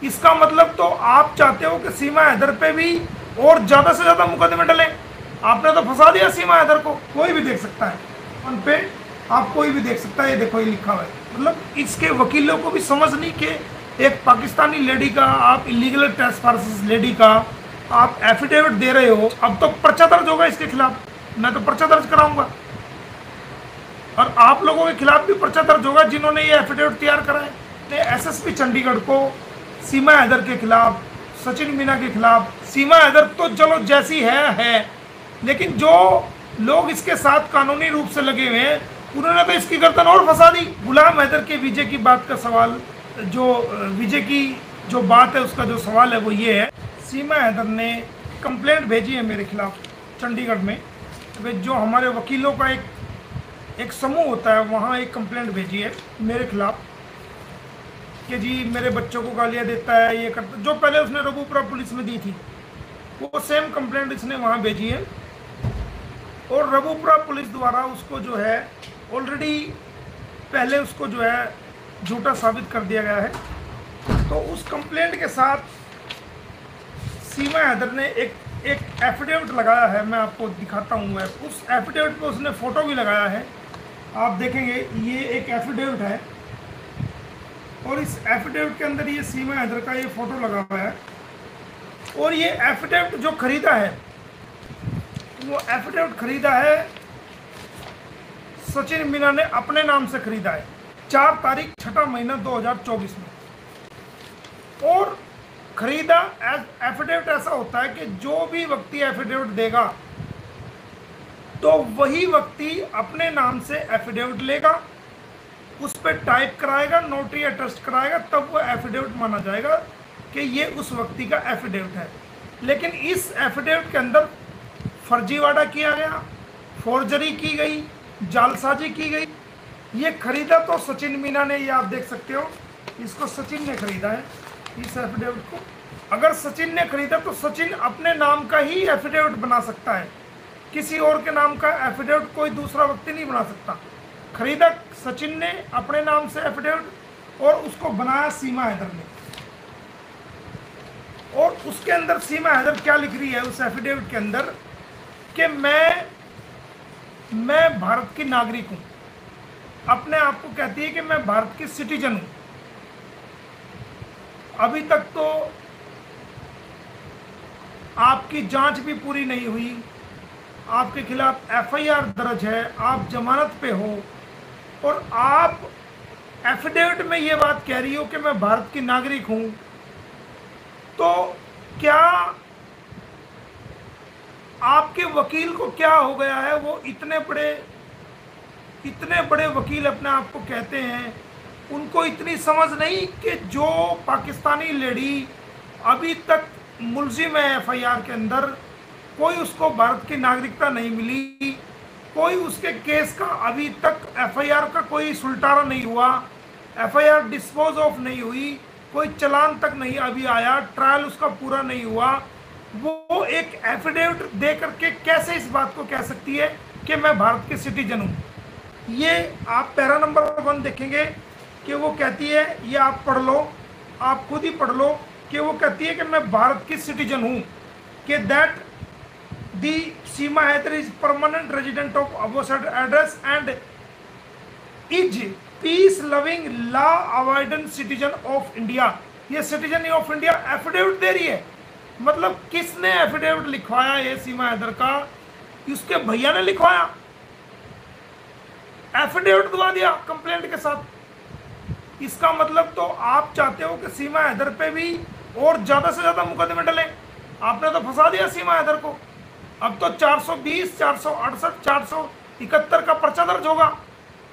इसका मतलब तो आप चाहते हो कि सीमा हैदर पे भी और ज़्यादा से ज़्यादा मुकदमे डलें। आपने तो फंसा दिया सीमा हैदर को। कोई भी देख सकता है उन पे, आप कोई भी देख सकता है। ये देखो, ये लिखा हुआ है। मतलब इसके वकीलों को भी समझ नहीं कि एक पाकिस्तानी लेडी का, आप इलीगल ट्रेसपासेस लेडी का आप एफिडेविट दे रहे हो। अब तो पर्चा दर्ज होगा इसके खिलाफ, मैं तो पर्चा दर्ज कराऊंगा और आप लोगों के खिलाफ भी पर्चा दर्ज होगा जिन्होंने ये एफिडेविट तैयार करा है। एसएसपी चंडीगढ़ को सीमा हैदर के खिलाफ, सचिन मीना के खिलाफ, सीमा हैदर तो चलो जैसी है, लेकिन जो लोग इसके साथ कानूनी रूप से लगे हुए हैं उन्होंने तो इसकी गर्दन और फंसा दी। गुलाम हैदर के विजय की बात का सवाल, जो विजय की जो बात है उसका जो सवाल है वो ये है, सीमा हैदर ने कंप्लेंट भेजी है मेरे खिलाफ चंडीगढ़ में। जो हमारे वकीलों का एक समूह होता है, वहाँ एक कंप्लेंट भेजी है मेरे खिलाफ कि जी मेरे बच्चों को गालियाँ देता है, ये करता। जो पहले उसने रघुपुरा पुलिस में दी थी वो सेम कंप्लेंट इसने वहाँ भेजी है और रघुपुरा पुलिस द्वारा उसको जो है ऑलरेडी पहले उसको जो है झूठा साबित कर दिया गया है। तो उस कंप्लेंट के साथ सीमा हैदर ने एक एफिडेविट लगाया है, मैं आपको दिखाता हूँ। उस एफिडेविट पे उसने फ़ोटो भी लगाया है, आप देखेंगे। ये एक एफिडेविट है और इस एफिडेविट के अंदर ये सीमा हैदर का ये फ़ोटो लगा हुआ है। और ये एफिडेविट जो खरीदा है वो एफिडेविट खरीदा है सचिन मीना ने अपने नाम से खरीदा है 4 तारीख 6 महीना 2024 में। और खरीदा एफिडेविट ऐसा होता है कि जो भी व्यक्ति एफिडेविट देगा तो वही व्यक्ति अपने नाम से एफिडेविट लेगा, उस पर टाइप कराएगा, नोटरी अटेस्ट कराएगा, तब वो एफिडेविट माना जाएगा कि ये उस व्यक्ति का एफिडेविट है। लेकिन इस एफिडेविट के अंदर फर्जीवाड़ा किया गया, फोर्जरी की गई, जालसाजी की गई। ये खरीदा तो सचिन मीना ने, ये आप देख सकते हो, इसको सचिन ने खरीदा है इस एफिडेविट को। अगर सचिन ने खरीदा तो सचिन अपने नाम का ही एफिडेविट बना सकता है, किसी और के नाम का एफिडेविट कोई दूसरा व्यक्ति नहीं बना सकता। खरीदा सचिन ने अपने नाम से एफिडेविट और उसको बनाया सीमा हैदर ने। और उसके अंदर सीमा हैदर क्या लिख रही है उस एफिडेविट के अंदर कि मैं भारत की नागरिक हूं। अपने आप को कहती है कि मैं भारत की सिटीजन हूं। अभी तक तो आपकी जांच भी पूरी नहीं हुई, आपके खिलाफ एफआईआर दर्ज है, आप जमानत पे हो और आप एफिडेविट में ये बात कह रही हो कि मैं भारत की नागरिक हूं। तो क्या आपके वकील को क्या हो गया है? वो इतने बड़े वकील अपने आप को कहते हैं, उनको इतनी समझ नहीं कि जो पाकिस्तानी लेडी अभी तक मुलजिम है एफआईआर के अंदर, कोई उसको भारत की नागरिकता नहीं मिली, कोई उसके केस का अभी तक एफआईआर का कोई सुलटारा नहीं हुआ, एफआईआर डिस्पोज ऑफ नहीं हुई, कोई चालान तक नहीं अभी आया, ट्रायल उसका पूरा नहीं हुआ, वो एक एफिडेविट दे करके कैसे इस बात को कह सकती है कि मैं भारत की सिटीजन हूँ? ये आप पैरा नंबर 1 देखेंगे कि वो कहती है, ये आप पढ़ लो, आप खुद ही पढ़ लो कि वो कहती है कि मैं भारत की सिटीजन हूँ, कि that the Seema Haider is permanent resident of abovesaid address and is peace loving law avoidant citizen of India. ये सिटीजन ऑफ इंडिया एफिडेविट दे रही है। मतलब किसने एफिडेविट लिखवाया? ये सीमा हैदर का उसके भैया ने लिखवाया, एफिडेविट दबा दिया कंप्लेंट के साथ। इसका मतलब तो आप चाहते हो कि सीमा हैदर पे भी और ज़्यादा से ज़्यादा मुकदमे डलें। आपने तो फंसा दिया सीमा हैदर को। अब तो 420, 468, 471 का पर्चा दर्ज होगा।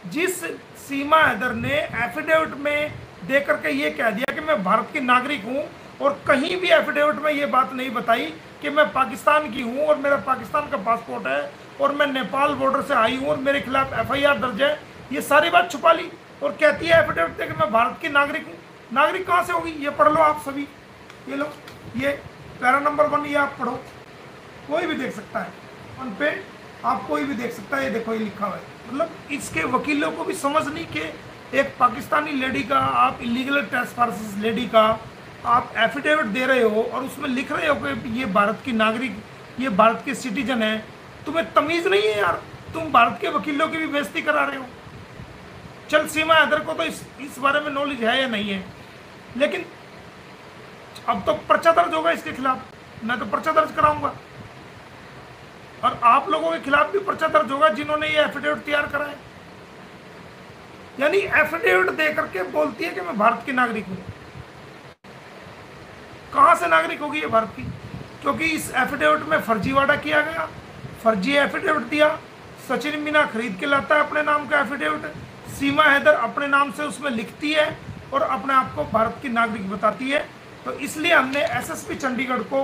जिस सीमा हैदर ने एफिडेविट में दे करके ये कह दिया कि मैं भारत की नागरिक हूँ और कहीं भी एफिडेविट में ये बात नहीं बताई कि मैं पाकिस्तान की हूँ और मेरा पाकिस्तान का पासपोर्ट है और मैं नेपाल बॉर्डर से आई हूँ और मेरे खिलाफ एफआईआर दर्ज है, ये सारी बात छुपा ली और कहती है एफिडेविट दे कि मैं भारत की नागरिक हूँ। नागरिक कहाँ से होगी? ये पढ़ लो आप सभी, ये लो, ये पैरा नंबर 1 ये आप पढ़ो, कोई भी देख सकता है उन पे, आप कोई भी देख सकता है। ये देखो, ये लिखा हुआ है। मतलब इसके वकीलों को भी समझ नहीं कि एक पाकिस्तानी लेडी का, आप इलीगल ट्रेसपासेस लेडी का आप एफिडेविट दे रहे हो और उसमें लिख रहे हो कि ये भारत की नागरिक, ये भारत के सिटीजन है, तुम्हें तमीज़ नहीं है यार, तुम भारत के वकीलों की भी बेइज्जती करा रहे हो। चल सीमा हैदर को तो इस बारे में नॉलेज है या नहीं है, लेकिन अब तो पर्चा दर्ज होगा इसके खिलाफ, मैं तो पर्चा दर्ज कराऊंगा और आप लोगों के खिलाफ भी पर्चा दर्ज होगा जिन्होंने ये एफिडेविट तैयार करा है। यानी एफिडेविट दे करके बोलती है कि मैं भारत की नागरिक हूं। कहां से नागरिक होगी ये भारत की? क्योंकि इस एफिडेविट में फर्जीवाड़ा किया गया, फर्जी एफिडेविट दिया। सचिन मीना खरीद के लाता है अपने नाम का एफिडेविट, सीमा हैदर अपने नाम से उसमें लिखती है और अपने आप को भारत की नागरिक बताती है। तो इसलिए हमने एसएसपी चंडीगढ़ को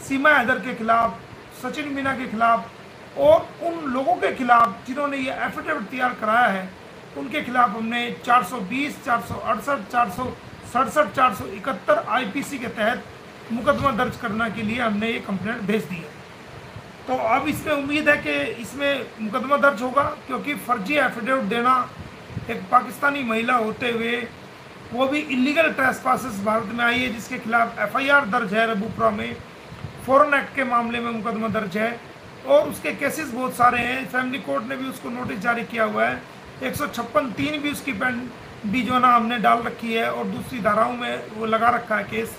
सीमा हैदर के खिलाफ, सचिन मीना के खिलाफ और उन लोगों के खिलाफ जिन्होंने ये एफिडेविट तैयार कराया है, उनके खिलाफ हमने 420, 468, 467, 471 आईपीसी के तहत मुकदमा दर्ज करने के लिए हमने ये कंप्लेंट भेज दी है। तो अब इसमें उम्मीद है कि इसमें मुकदमा दर्ज होगा, क्योंकि फर्जी एफिडेविट देना, एक पाकिस्तानी महिला होते हुए वो भी इलीगल ट्रेसपासेस भारत में आई है, जिसके खिलाफ एफआईआर दर्ज है रबूपुरा में, फॉरेन एक्ट के मामले में मुकदमा दर्ज है और उसके केसेस बहुत सारे हैं। फैमिली कोर्ट ने भी उसको नोटिस जारी किया हुआ है, 156(3) भी उसकी पेन भी जो ना हमने डाल रखी है और दूसरी धाराओं में वो लगा रखा है केस।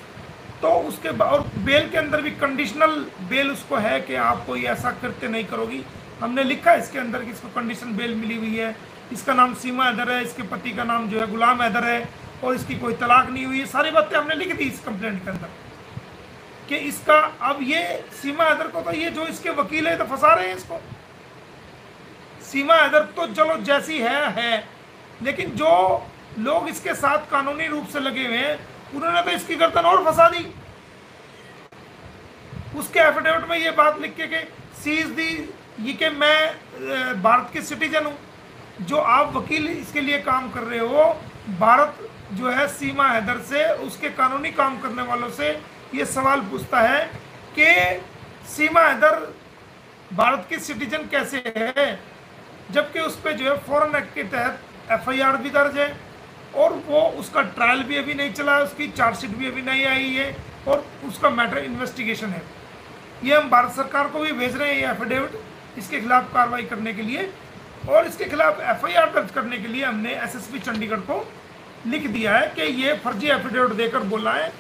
तो उसके और बेल के अंदर भी कंडीशनल बेल उसको है कि आप कोई ऐसा करते नहीं करोगी। हमने लिखा है इसके अंदर कि इसको कंडीशन बेल मिली हुई है, इसका नाम सीमा हैदर है, इसके पति का नाम जो है गुलाम हैदर है और इसकी कोई तलाक नहीं हुई है। सारी बातें हमने लिख दी इस कंप्लेंट के अंदर कि इसका, अब ये सीमा हैदर को तो ये जो इसके वकील है तो फंसा रहे हैं इसको। सीमा हैदर तो चलो जैसी है, लेकिन जो लोग इसके साथ कानूनी रूप से लगे हुए हैं उन्होंने तो इसकी गर्दन और फंसा दी। उसके एफिडेविट में ये बात लिख के कि सीज दी ये कि मैं भारत के सिटीजन हूं। जो आप वकील इसके लिए काम कर रहे हो, भारत जो है सीमा हैदर से, उसके कानूनी काम करने वालों से ये सवाल पूछता है कि सीमा हैदर भारत की सिटीजन कैसे है, जबकि उस पर जो है फॉरेन एक्ट के तहत एफआईआर भी दर्ज है और वो उसका ट्रायल भी अभी नहीं चला है, उसकी चार्जशीट भी अभी नहीं आई है और उसका मैटर इन्वेस्टिगेशन है। ये हम भारत सरकार को भी भेज रहे हैं ये एफिडेविट इसके खिलाफ कार्रवाई करने के लिए, और इसके खिलाफ एफआईआर दर्ज करने के लिए हमने एसएसपी चंडीगढ़ को लिख दिया है कि ये फर्जी एफिडेविट देकर बोला है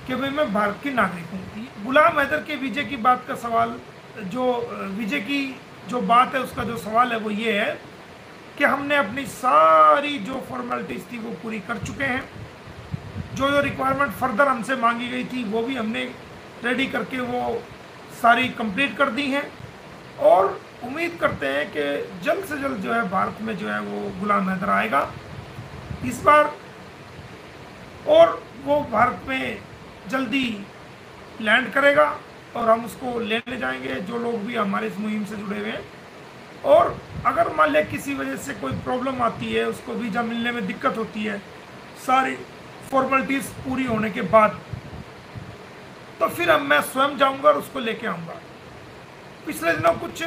कि भाई मैं भारत की नागरिक हूँ। गुलाम हैदर के वीजे की बात का सवाल, जो वीजे की जो बात है उसका जो सवाल है वो ये है कि हमने अपनी सारी जो फॉर्मेलिटीज़ थी वो पूरी कर चुके हैं। जो रिक्वायरमेंट फर्दर हमसे मांगी गई थी वो भी हमने रेडी करके वो सारी कंप्लीट कर दी हैं और उम्मीद करते हैं कि जल्द से जल्द जो है भारत में जो है वो गुलाम हैदर आएगा इस बार, और वो भारत में जल्दी लैंड करेगा और हम उसको लेने जाएंगे, जो लोग भी हमारे इस मुहिम से जुड़े हुए हैं। और अगर मान लिया किसी वजह से कोई प्रॉब्लम आती है, उसको वीज़ा मिलने में दिक्कत होती है सारी फॉर्मेलिटीज़ पूरी होने के बाद, तो फिर अब मैं स्वयं जाऊंगा और उसको लेके आऊँगा। पिछले दिनों कुछ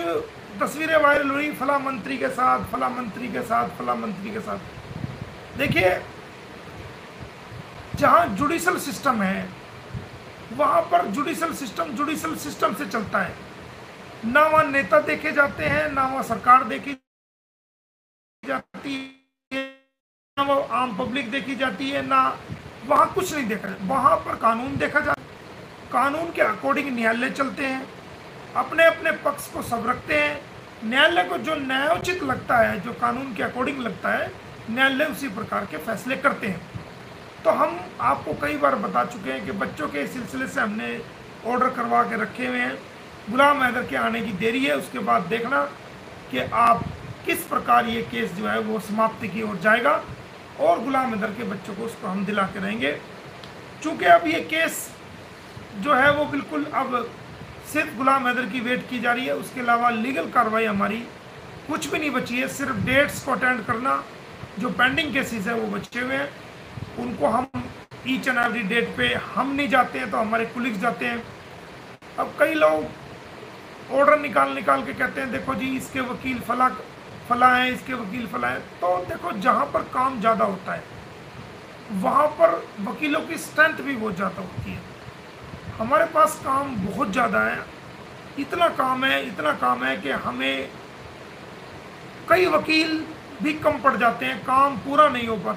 तस्वीरें वायरल हुई फला मंत्री के साथ, फला मंत्री के साथ, फला मंत्री के साथ। देखिए, जहाँ जुडिशल सिस्टम है वहाँ पर जुडिशल सिस्टम से चलता है। ना वहाँ नेता देखे जाते हैं, ना वहाँ सरकार देखी जाती है, ना वो आम पब्लिक देखी जाती है, ना वहाँ कुछ नहीं देखा जाता। वहाँ पर कानून देखा जाता है, कानून के अकॉर्डिंग न्यायालय चलते हैं, अपने अपने पक्ष को सब रखते हैं। न्यायालय को जो न्यायोचित लगता है, जो कानून के अकॉर्डिंग लगता है, न्यायालय उसी प्रकार के फैसले करते हैं। तो हम आपको कई बार बता चुके हैं कि बच्चों के सिलसिले से हमने ऑर्डर करवा के रखे हुए हैं। गुलाम हैदर के आने की देरी है, उसके बाद देखना कि आप किस प्रकार ये केस जो है वो समाप्ति की ओर जाएगा और गुलाम हैदर के बच्चों को उसको हम दिला के रहेंगे। चूँकि अब ये केस जो है वो बिल्कुल अब सिर्फ गुलाम हैदर की वेट की जा रही है, उसके अलावा लीगल कार्रवाई हमारी कुछ भी नहीं बची है। सिर्फ डेट्स को अटेंड करना, जो पेंडिंग केसेस है वो बचे हुए हैं, उनको हम ईच एंड एवरी डेट पे हम नहीं जाते हैं तो हमारे कुलीग्स जाते हैं। अब कई लोग ऑर्डर निकाल के कहते हैं देखो जी इसके वकील फला हैं, इसके वकील फला हैं। तो देखो, जहाँ पर काम ज़्यादा होता है वहाँ पर वकीलों की स्ट्रेंथ भी बहुत ज़्यादा होती है। हमारे पास काम बहुत ज़्यादा है, इतना काम है कि हमें कई वकील भी कम पड़ जाते हैं, काम पूरा नहीं हो पाता।